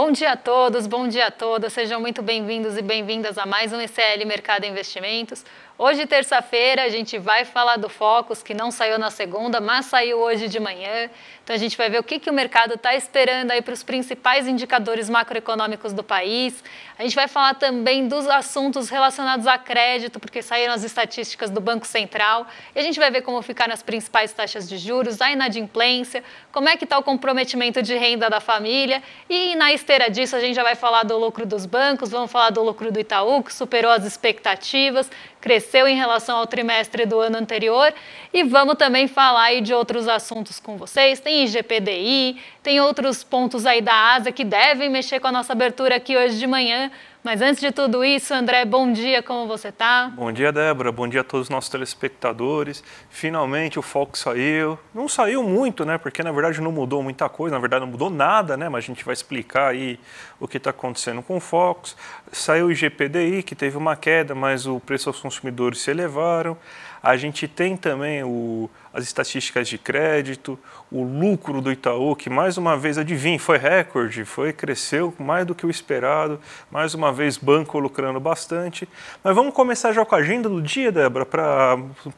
Bom dia a todos, bom dia a todas, sejam muito bem-vindos e bem-vindas a mais um ECL Mercado Investimentos. Hoje, terça-feira, a gente vai falar do Focus, que não saiu na segunda, mas saiu hoje de manhã. Então, a gente vai ver o que o mercado está esperando aí para os principais indicadores macroeconômicos do país. A gente vai falar também dos assuntos relacionados a crédito, porque saíram as estatísticas do Banco Central. E a gente vai ver como ficaram as principais taxas de juros, a inadimplência, como é que está o comprometimento de renda da família. E na esteira disso, a gente já vai falar do lucro dos bancos, vamos falar do lucro do Itaú, que superou as expectativas, cresceu em relação ao trimestre do ano anterior, e vamos também falar aí de outros assuntos com vocês. Tem IGPDI, tem outros pontos aí da Ásia que devem mexer com a nossa abertura aqui hoje de manhã. Mas antes de tudo isso, André, bom dia, como você está? Bom dia, Débora, bom dia a todos os nossos telespectadores. Finalmente o Focus saiu. Não saiu muito, né? Porque na verdade não mudou muita coisa, na verdade não mudou nada, né? Mas a gente vai explicar aí o que está acontecendo com o Focus. Saiu o IGPDI, que teve uma queda, mas o preço aos consumidores se elevaram. A gente tem também as estatísticas de crédito, o lucro do Itaú, que mais uma vez, adivinha, foi recorde, cresceu mais do que o esperado, mais uma vez banco lucrando bastante. Mas vamos começar já com a agenda do dia, Débora, para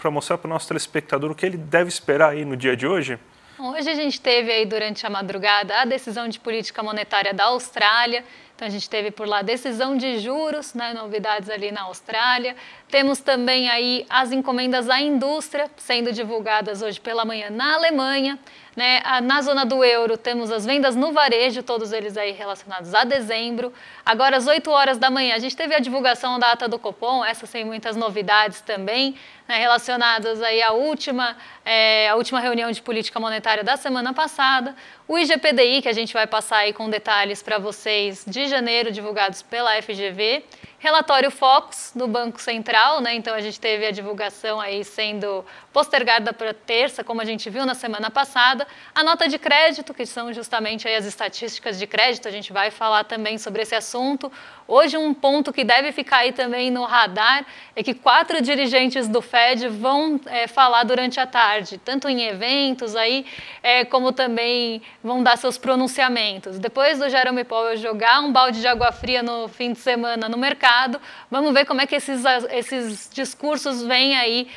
mostrar para o nosso telespectador o que ele deve esperar aí no dia de hoje. Hoje a gente teve aí durante a madrugada a decisão de política monetária da Austrália. Então, a gente teve por lá decisão de juros, né, novidades ali na Austrália. Temos também aí as encomendas à indústria sendo divulgadas hoje pela manhã na Alemanha. Né? Na zona do euro temos as vendas no varejo, todos eles aí relacionados a dezembro. Agora às 8 horas da manhã a gente teve a divulgação da ata do Copom, essa sem muitas novidades também, né, relacionadas aí à última reunião de política monetária da semana passada. O IGPDI, que a gente vai passar aí com detalhes para vocês, de janeiro, divulgados pela FGV. Relatório Focus do Banco Central, né? Então a gente teve a divulgação aí sendo postergada para terça, como a gente viu na semana passada. A nota de crédito, que são justamente aí as estatísticas de crédito, a gente vai falar também sobre esse assunto. Hoje um ponto que deve ficar aí também no radar é que 4 dirigentes do Fed vão falar durante a tarde, tanto em eventos aí, como também vão dar seus pronunciamentos. Depois do Jerome Powell jogar um balde de água fria no fim de semana no mercado, vamos ver como é que esses discursos vêm aí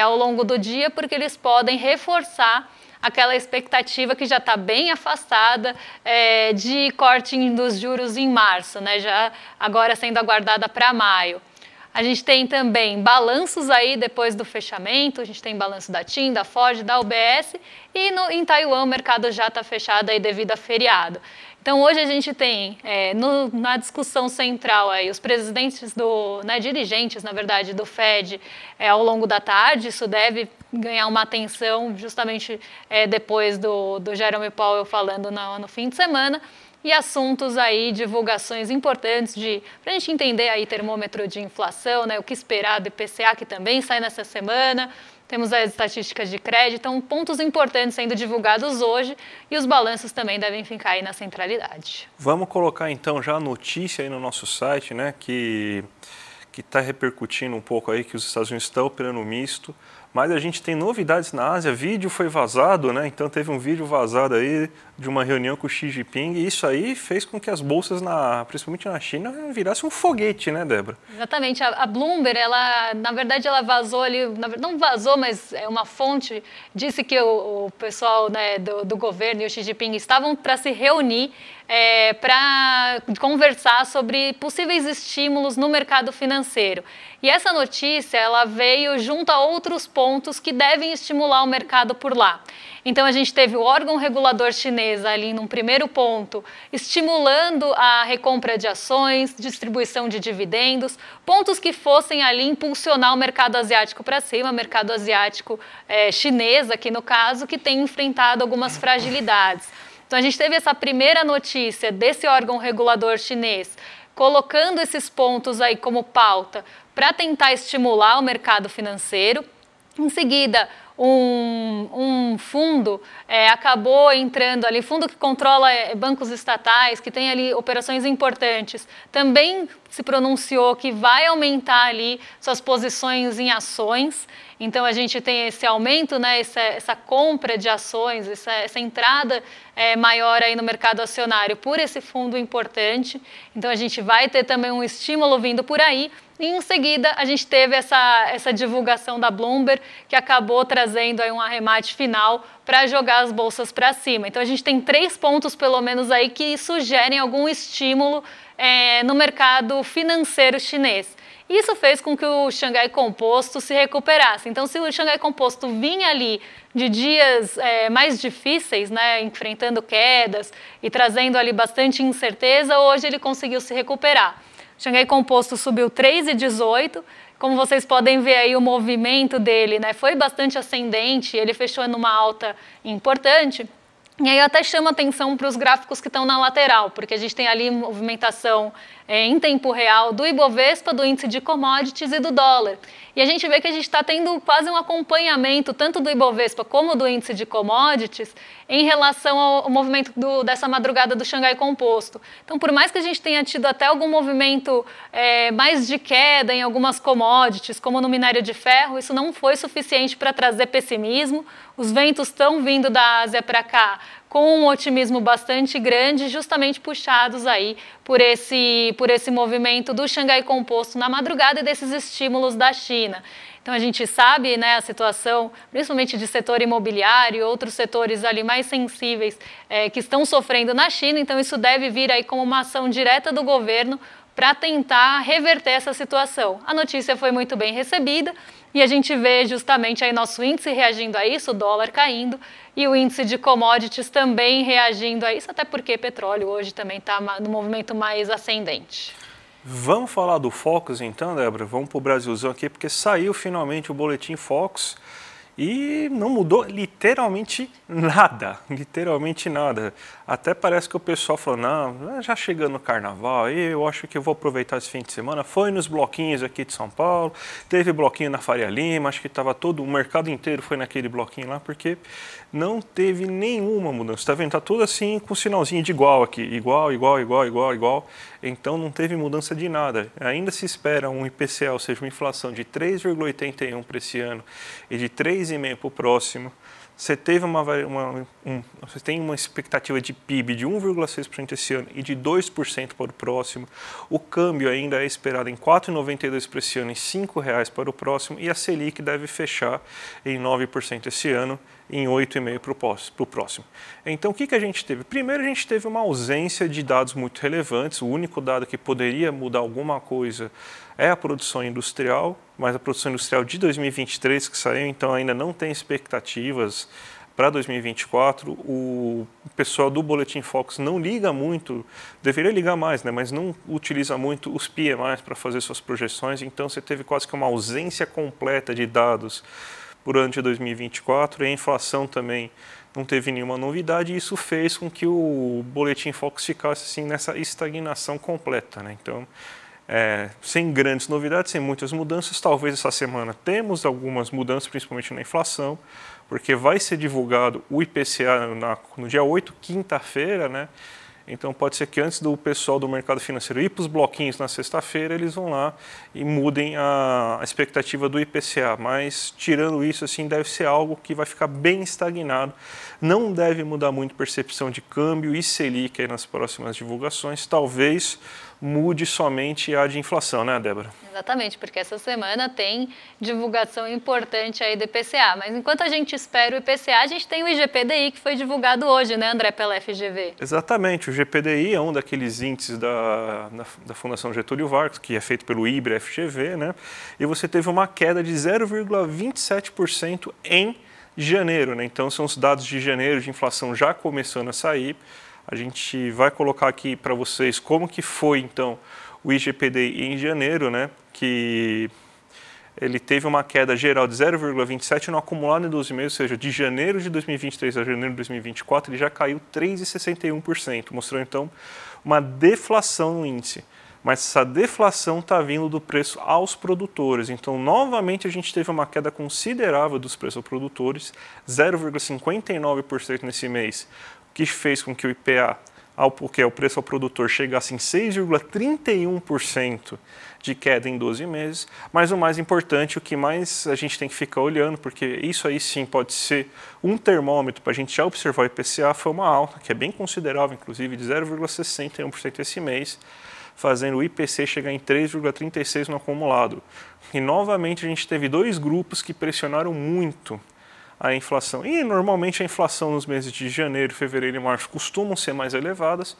ao longo do dia, porque eles podem reforçar aquela expectativa que já está bem afastada de corte dos juros em março, né? Já agora sendo aguardada para maio. A gente tem também balanços aí depois do fechamento, a gente tem balanço da TIM, da Ford, da UBS, e em Taiwan o mercado já está fechado aí devido a feriado. Então hoje a gente tem na discussão central aí os presidentes dirigentes, na verdade, do Fed ao longo da tarde. Isso deve ganhar uma atenção justamente depois do Jerome Powell falando no fim de semana. E assuntos aí, divulgações importantes para a gente entender aí termômetro de inflação, né, o que esperar do IPCA, que também sai nessa semana. Temos as estatísticas de crédito, então pontos importantes sendo divulgados hoje, e os balanços também devem ficar aí na centralidade. Vamos colocar então já a notícia aí no nosso site, né, que está repercutindo um pouco aí que os Estados Unidos estão operando misto. Mas a gente tem novidades na Ásia, vídeo foi vazado, né? Então teve um vídeo vazado aí de uma reunião com o Xi Jinping, e isso aí fez com que as bolsas, principalmente na China, virassem um foguete, né, Débora? Exatamente. A Bloomberg, na verdade, ela vazou ali, não vazou, mas uma fonte disse que o pessoal, né, do governo e o Xi Jinping estavam para se reunir para conversar sobre possíveis estímulos no mercado financeiro. E essa notícia, ela veio junto a outros pontos que devem estimular o mercado por lá. Então, a gente teve o órgão regulador chinês ali num primeiro ponto, estimulando a recompra de ações, distribuição de dividendos, pontos que fossem ali impulsionar o mercado asiático para cima, mercado asiático chinês aqui no caso, que tem enfrentado algumas fragilidades. Então, a gente teve essa primeira notícia desse órgão regulador chinês, colocando esses pontos aí como pauta para tentar estimular o mercado financeiro. Em seguida, um fundo acabou entrando ali, fundo que controla bancos estatais, que tem ali operações importantes, também se pronunciou que vai aumentar ali suas posições em ações. Então a gente tem esse aumento, né, essa compra de ações, essa entrada maior aí no mercado acionário por esse fundo importante. Então a gente vai ter também um estímulo vindo por aí. E em seguida a gente teve essa divulgação da Bloomberg que acabou trazendo aí um arremate final para jogar as bolsas para cima. Então a gente tem 3 pontos pelo menos aí que sugerem algum estímulo no mercado financeiro chinês. Isso fez com que o Xangai Composto se recuperasse. Então, se o Xangai Composto vinha ali de dias mais difíceis, né, enfrentando quedas e trazendo ali bastante incerteza, hoje ele conseguiu se recuperar. O Xangai Composto subiu 3,18. Como vocês podem ver aí, o movimento dele, né, foi bastante ascendente, ele fechou numa alta importante. E aí eu até chamo a atenção para os gráficos que estão na lateral, porque a gente tem ali movimentação em tempo real do Ibovespa, do índice de commodities e do dólar. E a gente vê que a gente está tendo quase um acompanhamento tanto do Ibovespa como do índice de commodities em relação ao movimento dessa madrugada do Xangai Composto. Então, por mais que a gente tenha tido até algum movimento mais de queda em algumas commodities, como no minério de ferro, isso não foi suficiente para trazer pessimismo. Os ventos estão vindo da Ásia para cá com um otimismo bastante grande, justamente puxados aí por esse movimento do Xangai Composto na madrugada e desses estímulos da China. Então a gente sabe, né, a situação, principalmente de setor imobiliário e outros setores ali mais sensíveis que estão sofrendo na China, então isso deve vir aí como uma ação direta do governo para tentar reverter essa situação. A notícia foi muito bem recebida e a gente vê justamente aí nosso índice reagindo a isso, o dólar caindo, e o índice de commodities também reagindo a isso, até porque petróleo hoje também está no movimento mais ascendente. Vamos falar do Focus então, Débora? Vamos para o Brasilzão aqui, porque saiu finalmente o boletim Focus e não mudou literalmente nada, Até parece que o pessoal falou, não, já chegando no carnaval, eu acho que eu vou aproveitar esse fim de semana. Foi nos bloquinhos aqui de São Paulo, teve bloquinho na Faria Lima, acho que estava o mercado inteiro foi naquele bloquinho lá, porque não teve nenhuma mudança. Está vendo? Está tudo assim com sinalzinho de igual aqui, igual. Então não teve mudança de nada. Ainda se espera um IPCA, ou seja, uma inflação de 3,81 para esse ano e de 3,5 para o próximo. Você teve você tem uma expectativa de PIB de 1,6% esse ano e de 2% para o próximo. O câmbio ainda é esperado em 4,92 para esse ano e R$ 5,00 para o próximo. E a Selic deve fechar em 9% esse ano e em 8,5% para o próximo. Então, o que a gente teve? Primeiro, a gente teve uma ausência de dados muito relevantes. O único dado que poderia mudar alguma coisa é a produção industrial, mas a produção industrial de 2023 que saiu, então ainda não tem expectativas para 2024. O pessoal do Boletim Focus não liga muito, deveria ligar mais, né, mas não utiliza muito os PMIs para fazer suas projeções, então você teve quase que uma ausência completa de dados por ano de 2024, e a inflação também não teve nenhuma novidade, e isso fez com que o Boletim Focus ficasse assim, nessa estagnação completa, né? Então, sem grandes novidades, sem muitas mudanças. Talvez essa semana temos algumas mudanças, principalmente na inflação, porque vai ser divulgado o IPCA no dia 8, quinta-feira, né? Então pode ser que antes do pessoal do mercado financeiro ir para os bloquinhos na sexta-feira, eles vão lá e mudem a expectativa do IPCA. Mas tirando isso, assim, deve ser algo que vai ficar bem estagnado. Não deve mudar muito percepção de câmbio e Selic aí nas próximas divulgações. Talvez mude somente a de inflação, né, Débora? Exatamente, porque essa semana tem divulgação importante aí do IPCA. Mas enquanto a gente espera o IPCA, a gente tem o IGPDI que foi divulgado hoje, né, André, pela FGV? Exatamente, o IGPDI é um daqueles índices da Fundação Getúlio Vargas, que é feito pelo IBRE-FGV, né? E você teve uma queda de 0,27% em janeiro, né? Então são os dados de janeiro de inflação já começando a sair. A gente vai colocar aqui para vocês como que foi, então, o IGPDI em janeiro, né? Que ele teve uma queda geral de 0,27 no acumulado em 12 meses, ou seja, de janeiro de 2023 a janeiro de 2024, ele já caiu 3,61%, mostrando, então, uma deflação no índice. mas essa deflação está vindo do preço aos produtores. Então, novamente, a gente teve uma queda considerável dos preços aos produtores, 0,59% nesse mês, o que fez com que o IPA, que é o preço ao produtor, chegasse em 6,31% de queda em 12 meses. Mas o mais importante, o que mais a gente tem que ficar olhando, porque isso aí sim pode ser um termômetro para a gente já observar o IPCA, foi uma alta, que é bem considerável, inclusive, de 0,61% esse mês, fazendo o IPC chegar em 3,36% no acumulado. E novamente a gente teve dois grupos que pressionaram muito a inflação. E normalmente a inflação nos meses de janeiro, fevereiro e março costumam ser mais elevadas,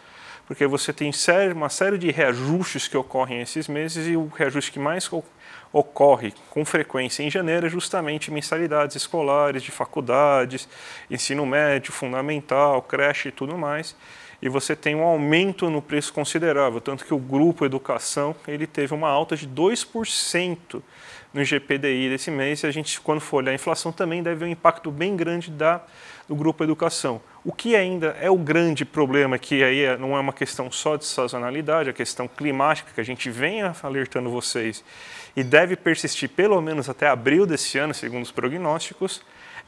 porque você tem uma série de reajustes que ocorrem esses meses, e o reajuste que mais ocorre com frequência em janeiro é justamente mensalidades escolares, de faculdades, ensino médio, fundamental, creche e tudo mais. E você tem um aumento no preço considerável, tanto que o grupo educação ele teve uma alta de 2% no IGPDI desse mês, e a gente, quando for olhar a inflação, também deve ver um impacto bem grande do grupo educação. O que ainda é o grande problema, que aí não é uma questão só de sazonalidade, a questão climática, que a gente vem alertando vocês, e deve persistir pelo menos até abril desse ano, segundo os prognósticos,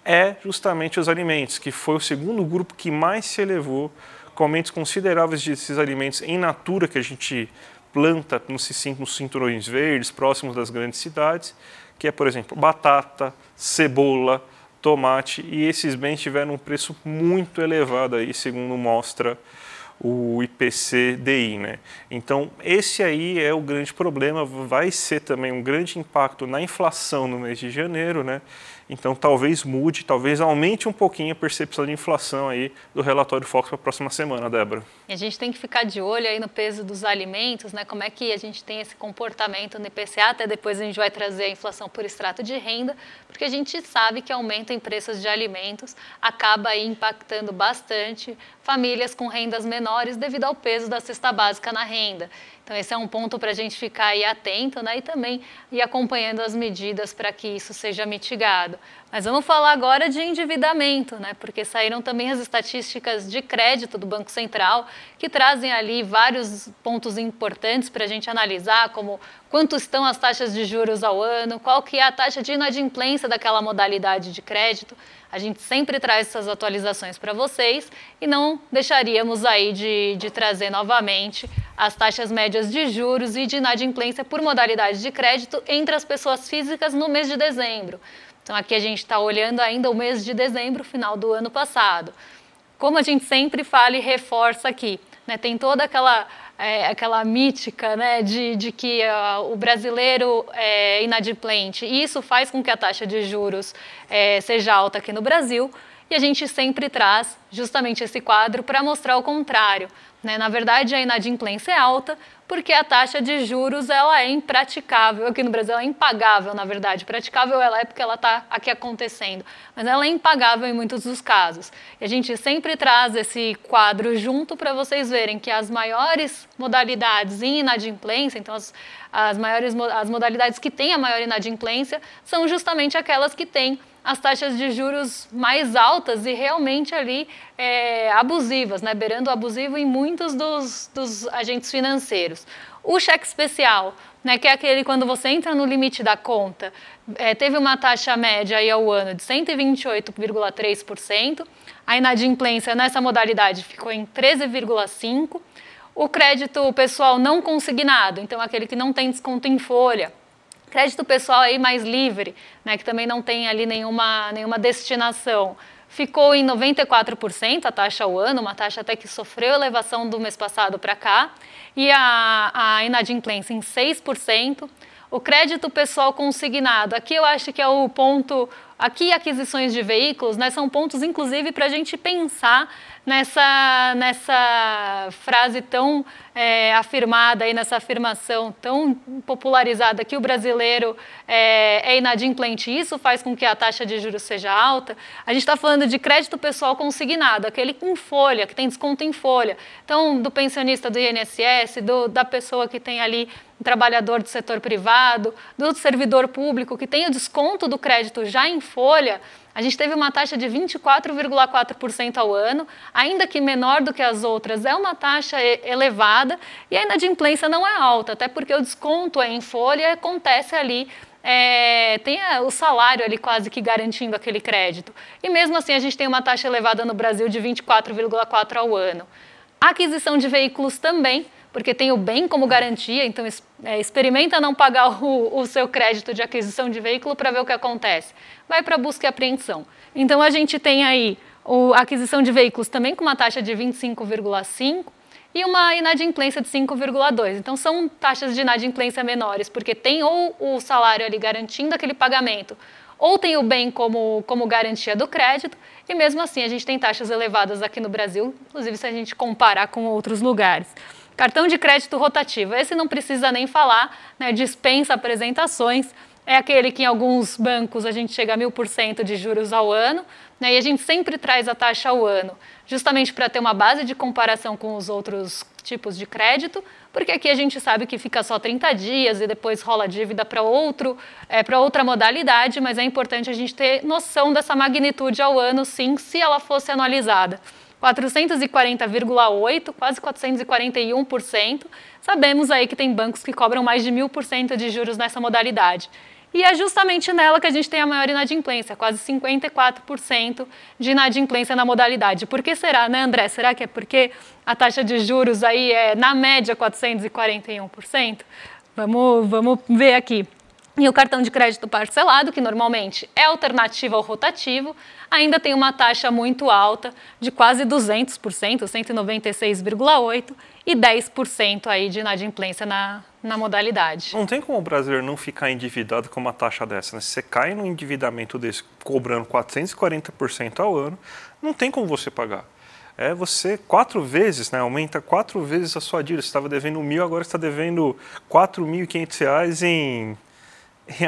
é justamente os alimentos, que foi o segundo grupo que mais se elevou, com aumentos consideráveis desses alimentos em natura que a gente planta nos cinturões verdes, próximos das grandes cidades, que é, por exemplo, batata, cebola, tomate, e esses bens tiveram um preço muito elevado aí, segundo mostra o IPCDI, né? Então, esse aí é o grande problema, vai ser também um grande impacto na inflação no mês de janeiro, né? Então, talvez mude, talvez aumente um pouquinho a percepção de inflação aí do relatório Focus para a próxima semana, Débora. E a gente tem que ficar de olho aí no peso dos alimentos, né? Como é que a gente tem esse comportamento no IPCA, até depois a gente vai trazer a inflação por extrato de renda, porque a gente sabe que aumento em preços de alimentos acaba aí impactando bastante famílias com rendas menores devido ao peso da cesta básica na renda. Então, esse é um ponto para a gente ficar aí atento, né? E também ir acompanhando as medidas para que isso seja mitigado. Mas vamos falar agora de endividamento, né? Porque saíram também as estatísticas de crédito do Banco Central, que trazem ali vários pontos importantes para a gente analisar, como quanto estão as taxas de juros ao ano, qual que é a taxa de inadimplência daquela modalidade de crédito. A gente sempre traz essas atualizações para vocês e não deixaríamos aí de trazer novamente as taxas médias de juros e de inadimplência por modalidade de crédito entre as pessoas físicas no mês de dezembro. Então, aqui a gente está olhando ainda o mês de dezembro, final do ano passado. Como a gente sempre fala e reforça aqui, né, tem toda aquela mítica, né, de que o brasileiro é inadimplente, e isso faz com que a taxa de juros seja alta aqui no Brasil, e a gente sempre traz justamente esse quadro para mostrar o contrário, né? Na verdade, a inadimplência é alta porque a taxa de juros ela é impraticável. Aqui no Brasil ela é impagável, na verdade. Praticável ela é porque ela está aqui acontecendo, mas ela é impagável em muitos dos casos. E a gente sempre traz esse quadro junto para vocês verem que as maiores modalidades em inadimplência, então as modalidades que têm a maior inadimplência, são justamente aquelas que têm as taxas de juros mais altas e realmente ali abusivas, né? Beirando o abusivo em muitos dos agentes financeiros. O cheque especial, né, que é aquele quando você entra no limite da conta, teve uma taxa média aí ao ano de 128,3%, a inadimplência nessa modalidade ficou em 13,5%, o crédito pessoal não consignado, então aquele que não tem desconto em folha, crédito pessoal aí mais livre, né, que também não tem ali nenhuma destinação, ficou em 94% a taxa ao ano, uma taxa até que sofreu elevação do mês passado para cá, e a inadimplência em 6%. O crédito pessoal consignado, aqui eu acho que é o ponto, aqui aquisições de veículos, né, são pontos inclusive para a gente pensar nessa frase tão afirmada, aí, nessa afirmação tão popularizada que o brasileiro é inadimplente. Isso faz com que a taxa de juros seja alta. A gente está falando de crédito pessoal consignado, aquele com folha, que tem desconto em folha. Então, do pensionista do INSS, da pessoa que tem ali um trabalhador do setor privado, do servidor público que tem o desconto do crédito já em folha, a gente teve uma taxa de 24,4% ao ano, ainda que menor do que as outras, é uma taxa elevada e a inadimplência não é alta, até porque o desconto em folha acontece ali, tem o salário ali quase que garantindo aquele crédito. E mesmo assim a gente tem uma taxa elevada no Brasil de 24,4% ao ano. A aquisição de veículos também, porque tem o bem como garantia, então experimenta não pagar o seu crédito de aquisição de veículo para ver o que acontece. Vai para busca e apreensão. Então a gente tem aí a aquisição de veículos também com uma taxa de 25,5% e uma inadimplência de 5,2%. Então são taxas de inadimplência menores, porque tem ou o salário ali garantindo aquele pagamento, ou tem o bem como garantia do crédito, e mesmo assim a gente tem taxas elevadas aqui no Brasil, inclusive se a gente comparar com outros lugares. Cartão de crédito rotativo, esse não precisa nem falar, né, dispensa apresentações, é aquele que em alguns bancos a gente chega a 1000% de juros ao ano, né, e a gente sempre traz a taxa ao ano, justamente para ter uma base de comparação com os outros tipos de crédito, porque aqui a gente sabe que fica só 30 dias e depois rola dívida para outra modalidade, mas é importante a gente ter noção dessa magnitude ao ano, sim, se ela fosse anualizada. 440,8%, quase 441%. Sabemos aí que tem bancos que cobram mais de 1000% de juros nessa modalidade. E é justamente nela que a gente tem a maior inadimplência, quase 54% de inadimplência na modalidade. Por que será, né, André? Será que é porque a taxa de juros aí é, na média, 441%? Vamos ver aqui. E o cartão de crédito parcelado, que normalmente é alternativa ao rotativo, ainda tem uma taxa muito alta, de quase 200%, 196,8%, e 10% aí de inadimplência na modalidade. Não tem como o brasileiro não ficar endividado com uma taxa dessa, né? Se você cai num endividamento desse, cobrando 440% ao ano, não tem como você pagar. Você 4 vezes, né, aumenta 4 vezes a sua dívida. Você estava devendo 1.000, agora você está devendo R$4.500 em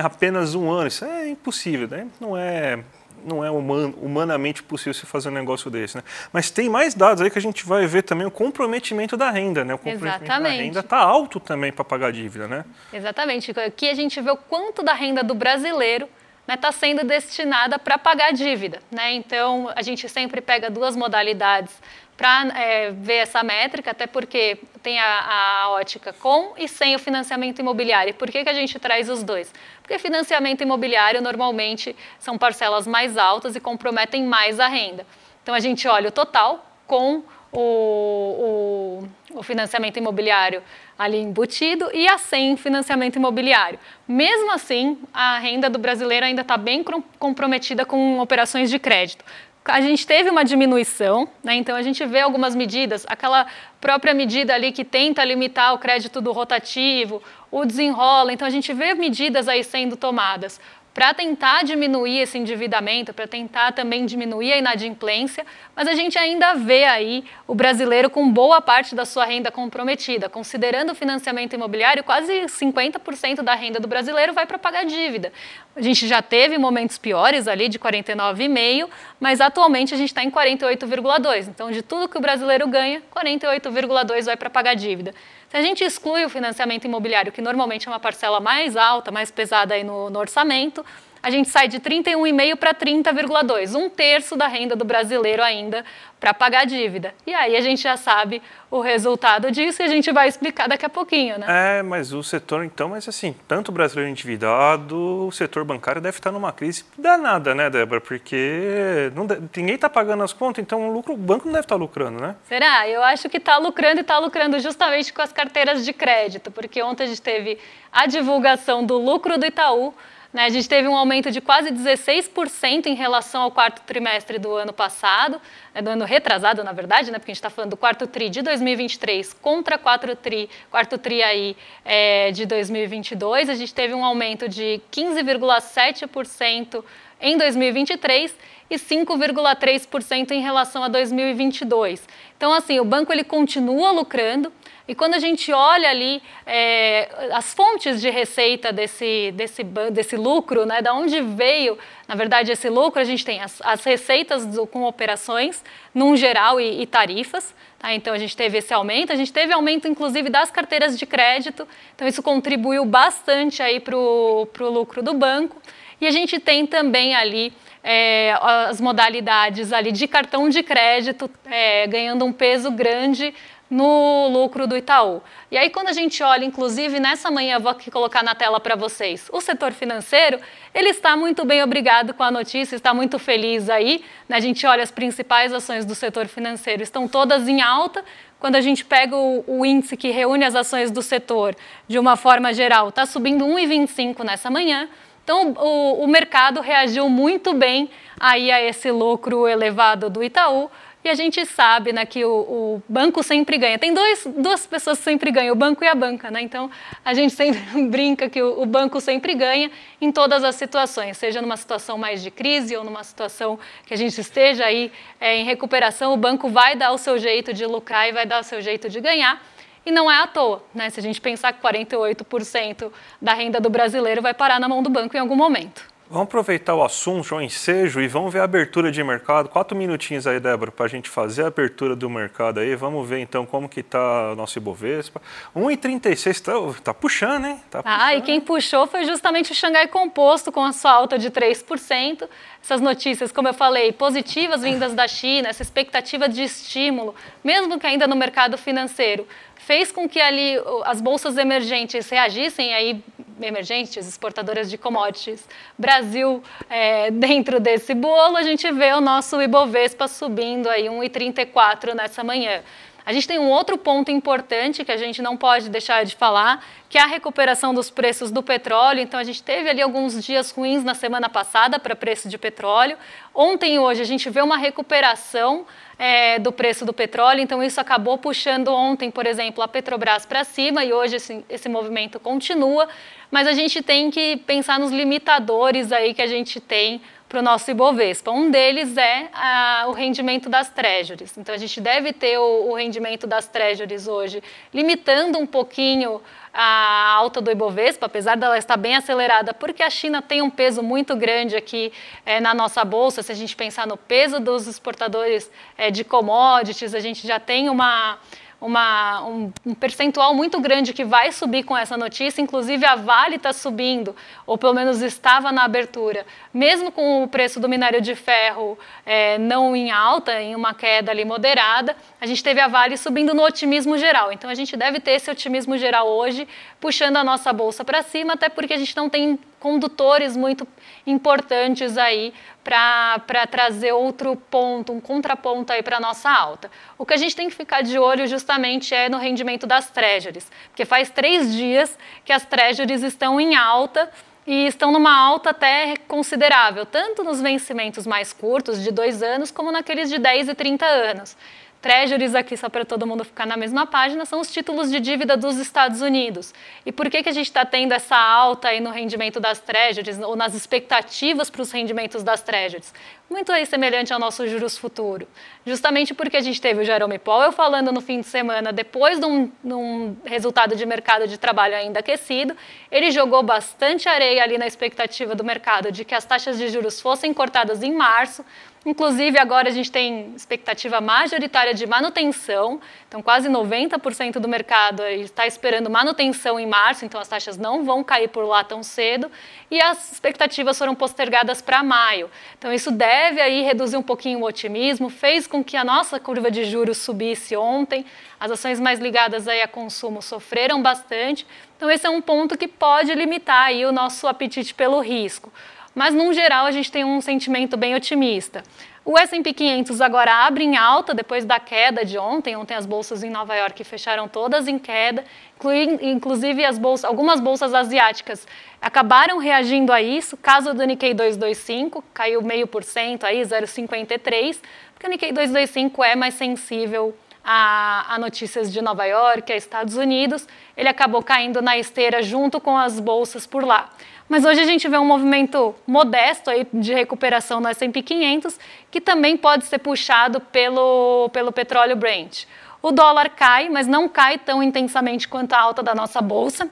apenas um ano. Isso é impossível, né? Não é humanamente possível você fazer um negócio desse, né? Mas tem mais dados aí que a gente vai ver também o comprometimento da renda, né? O comprometimento da renda está alto também para pagar a dívida, né? Exatamente. Aqui a gente vê o quanto da renda do brasileiro está sendo destinada para pagar a dívida, né? Então, a gente sempre pega duas modalidades para ver essa métrica, até porque tem a ótica com e sem o financiamento imobiliário. Por que a gente traz os dois? Porque financiamento imobiliário normalmente são parcelas mais altas e comprometem mais a renda. Então a gente olha o total com o financiamento imobiliário ali embutido e a sem financiamento imobiliário. Mesmo assim, a renda do brasileiro ainda está bem comprometida com operações de crédito. A gente teve uma diminuição, né? Então a gente vê algumas medidas, aquela própria medida ali que tenta limitar o crédito do rotativo, o desenrola, então a gente vê medidas aí sendo tomadas para tentar diminuir esse endividamento, para tentar também diminuir a inadimplência, mas a gente ainda vê aí o brasileiro com boa parte da sua renda comprometida. Considerando o financiamento imobiliário, quase 50% da renda do brasileiro vai para pagar dívida. A gente já teve momentos piores ali de 49,5%, mas atualmente a gente está em 48,2%. Então, de tudo que o brasileiro ganha, 48,2% vai para pagar dívida. Se a gente exclui o financiamento imobiliário, que normalmente é uma parcela mais alta, mais pesada aí no orçamento, a gente sai de 31,5% para 30,2%, 1/3 da renda do brasileiro ainda para pagar a dívida. E aí a gente já sabe o resultado disso e a gente vai explicar daqui a pouquinho, né? Mas o setor, então, assim, tanto o brasileiro endividado, o setor bancário deve estar numa crise danada, né, Débora? Porque ninguém está pagando as contas, então o banco não deve estar lucrando, né? Será? Eu acho que está lucrando e está lucrando justamente com as carteiras de crédito, porque ontem a gente teve a divulgação do lucro do Itaú, né? A gente teve um aumento de quase 16% em relação ao quarto trimestre do ano passado, do ano retrasado, na verdade, né? Porque a gente está falando do quarto TRI de 2023 contra quarto TRI aí, de 2022. A gente teve um aumento de 15,7% em 2023 e 5,3% em relação a 2022. Então, assim, o banco ele continua lucrando. E quando a gente olha ali as fontes de receita desse lucro, né, da onde veio, na verdade, esse lucro, a gente tem as receitas com operações, num geral, e tarifas. Tá? Então, a gente teve esse aumento. A gente teve aumento, inclusive, das carteiras de crédito. Então, isso contribuiu bastante para o lucro do banco. E a gente tem também ali as modalidades ali de cartão de crédito ganhando um peso grande no lucro do Itaú. E aí quando a gente olha, inclusive nessa manhã, eu vou aqui colocar na tela para vocês, o setor financeiro, ele está muito bem, obrigado com a notícia, está muito feliz aí, né? A gente olha as principais ações do setor financeiro, estão todas em alta. Quando a gente pega o índice que reúne as ações do setor de uma forma geral, está subindo 1,25 nessa manhã. Então, o mercado reagiu muito bem aí a esse lucro elevado do Itaú. E a gente sabe, né, que o banco sempre ganha. Tem duas pessoas que sempre ganham, o banco e a banca, né? Então, a gente sempre brinca que o banco sempre ganha em todas as situações, seja numa situação mais de crise ou numa situação que a gente esteja aí em recuperação, o banco vai dar o seu jeito de lucrar e vai dar o seu jeito de ganhar. E não é à toa, né? Se a gente pensar que 48% da renda do brasileiro vai parar na mão do banco em algum momento. Vamos aproveitar o assunto, o ensejo, e vamos ver a abertura de mercado. 4 minutinhos aí, Débora, para a gente fazer a abertura do mercado aí. Vamos ver então como que está o nosso Ibovespa. 1,36 tá puxando, hein? Tá puxando. E quem puxou foi justamente o Xangai Composto, com a sua alta de 3%. Essas notícias, como eu falei, positivas vindas da China, essa expectativa de estímulo, mesmo que ainda no mercado financeiro, fez com que ali as bolsas emergentes reagissem, aí, emergentes, exportadoras de commodities, Brasil dentro desse bolo, a gente vê o nosso Ibovespa subindo aí 1,34 nessa manhã. A gente tem um outro ponto importante que a gente não pode deixar de falar, que é a recuperação dos preços do petróleo. Então, a gente teve ali alguns dias ruins na semana passada para preço de petróleo. Ontem e hoje a gente vê uma recuperação do preço do petróleo, então isso acabou puxando ontem, por exemplo, a Petrobras para cima, e hoje esse movimento continua, mas a gente tem que pensar nos limitadores aí que a gente tem para o nosso Ibovespa. Um deles é o rendimento das treasuries. Então, a gente deve ter o rendimento das treasuries hoje, limitando um pouquinho a alta do Ibovespa, apesar dela estar bem acelerada, porque a China tem um peso muito grande aqui na nossa bolsa. Se a gente pensar no peso dos exportadores de commodities, a gente já tem um percentual muito grande que vai subir com essa notícia. Inclusive a Vale está subindo, ou pelo menos estava na abertura, mesmo com o preço do minério de ferro não em alta, em uma queda ali moderada, a gente teve a Vale subindo no otimismo geral. Então a gente deve ter esse otimismo geral hoje, puxando a nossa bolsa para cima, até porque a gente não tem condutores muito importantes aí para trazer outro ponto, um contraponto aí para a nossa alta. O que a gente tem que ficar de olho justamente é no rendimento das treasuries, porque faz 3 dias que as treasuries estão em alta e estão numa alta até considerável, tanto nos vencimentos mais curtos, de 2 anos, como naqueles de 10 e 30 anos. Treasuries aqui, só para todo mundo ficar na mesma página, são os títulos de dívida dos Estados Unidos. E por que a gente está tendo essa alta aí no rendimento das Treasuries, ou nas expectativas para os rendimentos das Treasuries? Muito aí semelhante ao nosso juros futuro. Justamente porque a gente teve o Jerome Powell falando no fim de semana, depois de um resultado de mercado de trabalho ainda aquecido, ele jogou bastante areia ali na expectativa do mercado de que as taxas de juros fossem cortadas em março. Inclusive, agora a gente tem expectativa majoritária de manutenção, então quase 90% do mercado está esperando manutenção em março, então as taxas não vão cair por lá tão cedo, e as expectativas foram postergadas para maio. Então isso deve aí reduzir um pouquinho o otimismo, fez com que a nossa curva de juros subisse ontem, as ações mais ligadas aí a consumo sofreram bastante, então esse é um ponto que pode limitar aí o nosso apetite pelo risco. Mas, no geral, a gente tem um sentimento bem otimista. O S&P 500 agora abre em alta depois da queda de ontem. Ontem as bolsas em Nova York fecharam todas em queda, inclusive algumas bolsas asiáticas acabaram reagindo a isso. Caso do Nikkei 225, caiu 0,5%, aí 0,53%, porque o Nikkei 225 é mais sensível a notícias de Nova York, a Estados Unidos. Ele acabou caindo na esteira junto com as bolsas por lá. Mas hoje a gente vê um movimento modesto aí de recuperação no S&P 500, que também pode ser puxado pelo petróleo Brent. O dólar cai, mas não cai tão intensamente quanto a alta da nossa bolsa,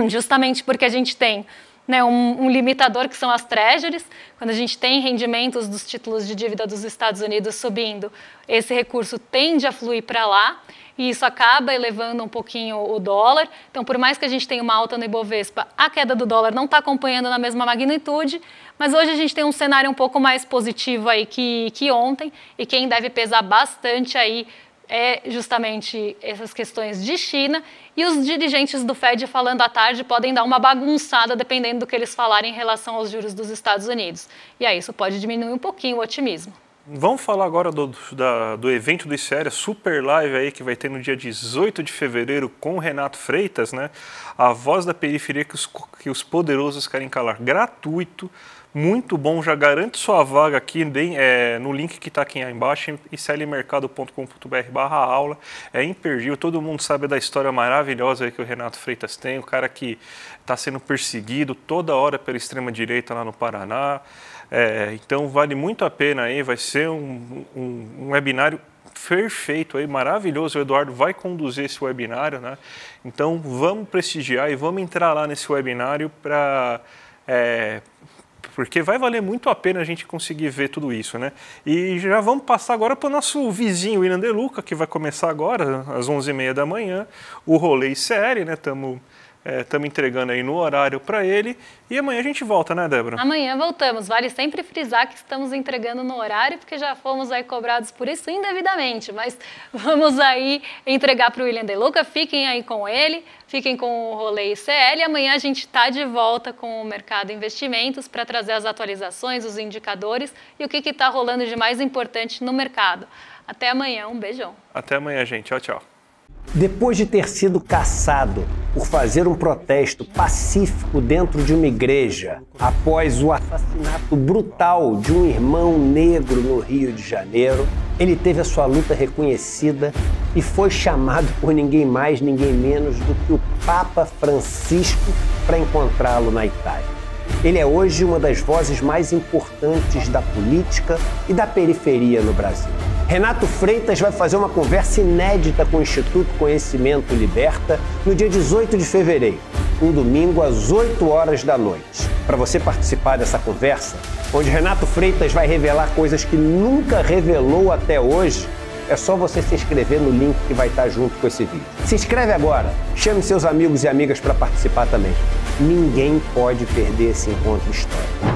justamente porque a gente tem um limitador que são as treasuries. Quando a gente tem rendimentos dos títulos de dívida dos Estados Unidos subindo, esse recurso tende a fluir para lá. e isso acaba elevando um pouquinho o dólar. Então, por mais que a gente tenha uma alta no Ibovespa, a queda do dólar não está acompanhando na mesma magnitude, mas hoje a gente tem um cenário um pouco mais positivo aí que ontem, e quem deve pesar bastante aí é justamente essas questões de China, e os dirigentes do Fed falando à tarde podem dar uma bagunçada dependendo do que eles falarem em relação aos juros dos Estados Unidos. E aí isso pode diminuir um pouquinho o otimismo. Vamos falar agora do evento do ICR, a super live aí que vai ter no dia 18 de fevereiro com o Renato Freitas, né? A voz da periferia que os poderosos querem calar. Gratuito, muito bom, já garante sua vaga aqui no link que está aqui embaixo, iclmercado.com.br/aula. É imperdível, todo mundo sabe da história maravilhosa aí que o Renato Freitas tem, o cara que está sendo perseguido toda hora pela extrema-direita lá no Paraná. Então vale muito a pena aí, vai ser um webinário perfeito aí, maravilhoso. O Eduardo vai conduzir esse webinário, né? Então vamos prestigiar e vamos entrar lá nesse webinário porque vai valer muito a pena a gente conseguir ver tudo isso, né? E já vamos passar agora para o nosso vizinho, William De Luca, que vai começar agora, às 11h30 da manhã, o Rolê ICR, né? Estamos entregando aí no horário para ele. E amanhã a gente volta, né, Débora? Amanhã voltamos. Vale sempre frisar que estamos entregando no horário, porque já fomos aí cobrados por isso indevidamente. Mas vamos aí entregar para o William De Luca. Fiquem aí com ele, fiquem com o Rolê ICL. E amanhã a gente está de volta com o Mercado Investimentos para trazer as atualizações, os indicadores e o que está rolando de mais importante no mercado. Até amanhã. Um beijão. Até amanhã, gente. Tchau, tchau. Depois de ter sido caçado por fazer um protesto pacífico dentro de uma igreja, após o assassinato brutal de um irmão negro no Rio de Janeiro, ele teve a sua luta reconhecida e foi chamado por ninguém mais, ninguém menos do que o Papa Francisco para encontrá-lo na Itália. Ele é hoje uma das vozes mais importantes da política e da periferia no Brasil. Renato Freitas vai fazer uma conversa inédita com o Instituto Conhecimento Liberta no dia 18 de fevereiro, um domingo às 8 horas da noite. Para você participar dessa conversa, onde Renato Freitas vai revelar coisas que nunca revelou até hoje, é só você se inscrever no link que vai estar junto com esse vídeo. Se inscreve agora, chame seus amigos e amigas para participar também. Ninguém pode perder esse encontro histórico.